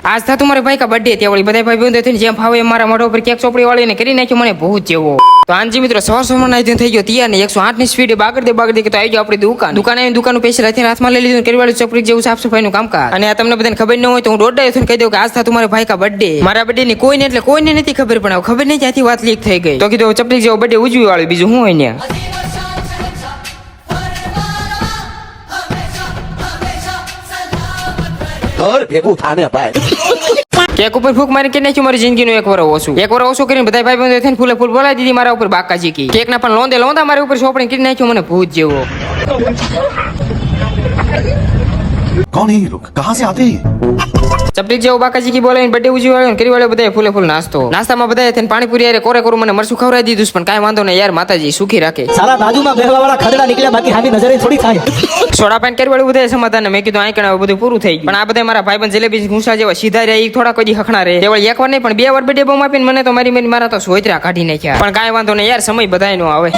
આજ था तुम्हारे भाई का बर्थडे ત્યાં વળી બધા ભાઈ બંધો થઈને જેમ ફાવે મારા મોઢા ઉપર કેક ચોપડી વાળીને કરી નાખ્યો મને બહુ જેવો તો આંજી મિત્રો સવાર નાઈ થઈ ગયો તૈયાર ને 108 ની સ્પીડે બાગડ દે કે તો આવી ગયો આપણી દુકાન આવીને દુકાન પૈસા રાખીને હાથમાં લઈ લીધું કરી વાળી ચોપડી જેવું સાફ સફાઈનું કામકાજ અને આ તમને બધાને ખબર ન હોય તો હું દોડાયો થઈને કહી દઉં કે આજ था तुम्हारे भाई का बर्थडे મારા બર્થડે ની કોઈને એટલે કોઈને નથી ખબર પણ ખબર નહીં ક્યાંથી વાત લીક થઈ ગઈ તો કીધું ચપલી જેવો બર્થડે ઉજવી વાળું બીજું હું હોય ને ઘર ભેગું થાને ભાઈ કેક ઉપર ફૂક મારી કે નાખ્યું મારી જિંદગીનું એક વર ઓછું કરીને બધા ભાઈ બંધો થઈને ફૂલે ફૂલ બોલાવી દીધી મારા ઉપર બાકાજી કી કેક ના પણ લોંદા મારા ઉપર સોપડી કરી નાખ્યું મને ભૂત જેવો कौन है ये लोग कहाँ से आते हैं ચપલી જેવો બાકાજી કી બોલાવીને બર્થડે ઉજવી વાળ્યો કરી વાળ્યો બધા ફૂલે ફૂલ નાસ્તામાં બધા થઈને પાણીપુરી યારે કોરે કોરું મને મરસું ખવડાવી દીધું પણ કાંઈ વાંધો નહીં યાર માતાજી સુખી રાખે સાલા બાજુમાં બેહવા વાળા ખડડા નીકળ્યા બાકી હામી નજરે થોડી થાય સોડા પાન કરી વાળું બધા સમાધાન મેં કીધું આઈ કણ બધું પૂરું થઈ ગયું પણ આ બધા મારા ભાઈબંધ જલેબી ઘૂંસા જેવા સીધા રહ્યા થોડા કોઈ હખણા રહે તે એક વાર નહીં પણ 2 વાર બર્થડે બોમ આપીને મને તો મારી મારા તો સોયત્રા કાઢી નાખ્યા પણ કાંઈ વાંધો નહીં યાર સમય બધાય નો આવે